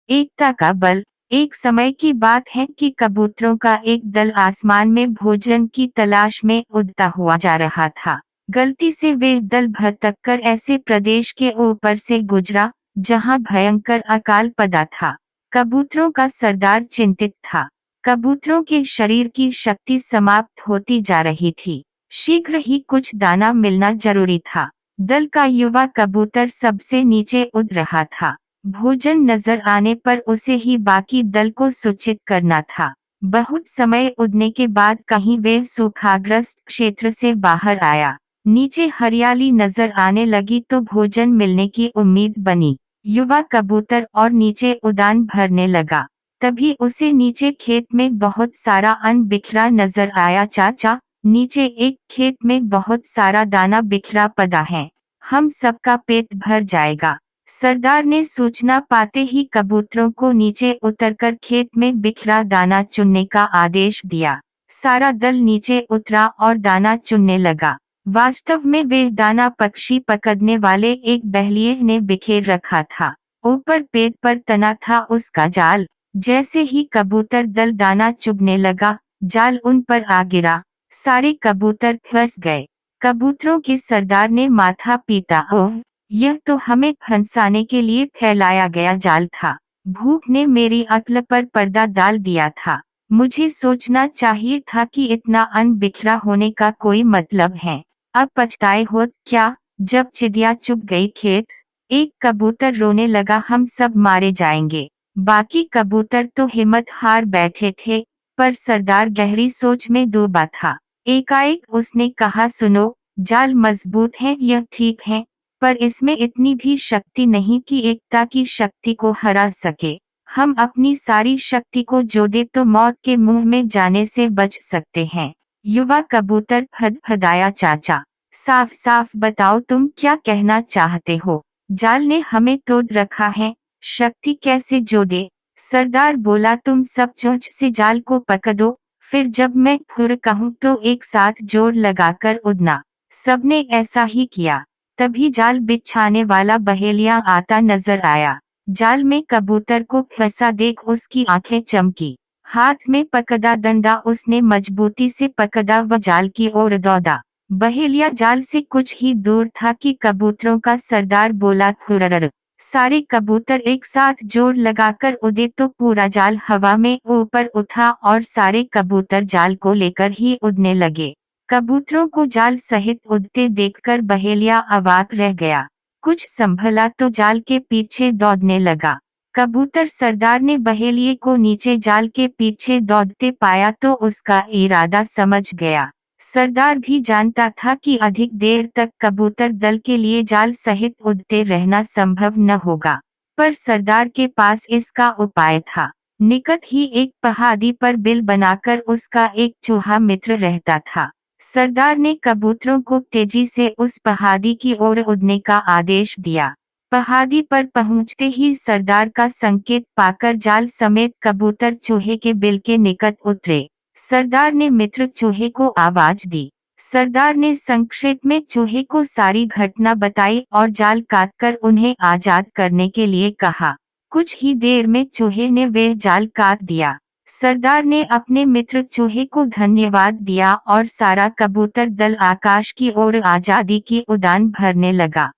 एकता का बल। एक समय की बात है कि कबूतरों का एक दल आसमान में भोजन की तलाश में उड़ता हुआ जा रहा था। गलती से वे दल भटककर ऐसे प्रदेश के ऊपर से गुजरा जहां भयंकर अकाल पड़ा था। कबूतरों का सरदार चिंतित था। कबूतरों के शरीर की शक्ति समाप्त होती जा रही थी। शीघ्र ही कुछ दाना मिलना जरूरी था। दल का युवा कबूतर सबसे नीचे उड़ रहा था। भोजन नजर आने पर उसे ही बाकी दल को सूचित करना था। बहुत समय उड़ने के बाद कहीं वे सूखाग्रस्त क्षेत्र से बाहर आया। नीचे हरियाली नजर आने लगी तो भोजन मिलने की उम्मीद बनी। युवा कबूतर और नीचे उड़ान भरने लगा। तभी उसे नीचे खेत में बहुत सारा अन्न बिखरा नजर आया। चाचा, नीचे एक खेत में बहुत सारा दाना बिखरा पड़ा है। हम सबका पेट भर जाएगा। सरदार ने सूचना पाते ही कबूतरों को नीचे उतरकर खेत में बिखरा दाना चुनने का आदेश दिया। सारा दल नीचे उतरा और दाना चुनने लगा। वास्तव में वे दाना पक्षी पकड़ने वाले एक बहेलिये ने बिखेर रखा था। ऊपर पेड़ पर तना था उसका जाल। जैसे ही कबूतर दल दाना चुगने लगा, जाल उन पर आ गिरा। सारे कबूतर फंस गए। कबूतरों के सरदार ने माथा पीटा, ओह, यह तो हमें फंसाने के लिए फैलाया गया जाल था। भूख ने मेरी अक्ल पर पर्दा डाल दिया था। मुझे सोचना चाहिए था कि इतना अन्न बिखरा होने का कोई मतलब है। अब पछताए हो क्या, जब चिड़िया चुग गई खेत। एक कबूतर रोने लगा, हम सब मारे जाएंगे। बाकी कबूतर तो हिम्मत हार बैठे थे, पर सरदार गहरी सोच में डूबा था। एकाएक उसने कहा, सुनो, जाल मजबूत है, यह ठीक है, पर इसमें इतनी भी शक्ति नहीं कि एकता की शक्ति को हरा सके। हम अपनी सारी शक्ति को जोड़े तो मौत के मुंह में जाने से बच सकते हैं। युवा कबूतर फदफदाया, चाचा, साफ साफ बताओ तुम क्या कहना चाहते हो। जाल ने हमें तोड़ रखा है, शक्ति कैसे जोड़े। सरदार बोला, तुम सब चोंच से जाल को पकड़ो, फिर जब मैं फुर कहूँ तो एक साथ जोर लगाकर उड़ना। सबने ऐसा ही किया। तभी जाल बिछाने वाला बहेलिया आता नजर आया। जाल में कबूतर को फंसा देख उसकी आंखें चमकी। हाथ में पकड़ा डंडा उसने मजबूती से पकड़ा व जाल की ओर दौड़ा। बहेलिया जाल से कुछ ही दूर था कि कबूतरों का सरदार बोला, खुरर। सारे कबूतर एक साथ जोर लगाकर उड़े तो पूरा जाल हवा में ऊपर उठा और सारे कबूतर जाल को लेकर ही उड़ने लगे। कबूतरों को जाल सहित उड़ते देखकर बहेलिया अवाक रह गया। कुछ संभला तो जाल के पीछे दौड़ने लगा। कबूतर सरदार ने बहेलिये को नीचे जाल के पीछे दौड़ते पाया तो उसका इरादा समझ गया। सरदार भी जानता था कि अधिक देर तक कबूतर दल के लिए जाल सहित उड़ते रहना संभव न होगा, पर सरदार के पास इसका उपाय था। निकट ही एक पहाड़ी पर बिल बनाकर उसका एक चूहा मित्र रहता था। सरदार ने कबूतरों को तेजी से उस पहाड़ी की ओर उड़ने का आदेश दिया। पहाड़ी पर पहुंचते ही सरदार का संकेत पाकर जाल समेत कबूतर चूहे के बिल के निकट उतरे। सरदार ने मित्र चूहे को आवाज दी। सरदार ने संक्षेप में चूहे को सारी घटना बताई और जाल काटकर उन्हें आजाद करने के लिए कहा। कुछ ही देर में चूहे ने वह जाल काट दिया। सरदार ने अपने मित्र चूहे को धन्यवाद दिया और सारा कबूतर दल आकाश की ओर आजादी की उड़ान भरने लगा।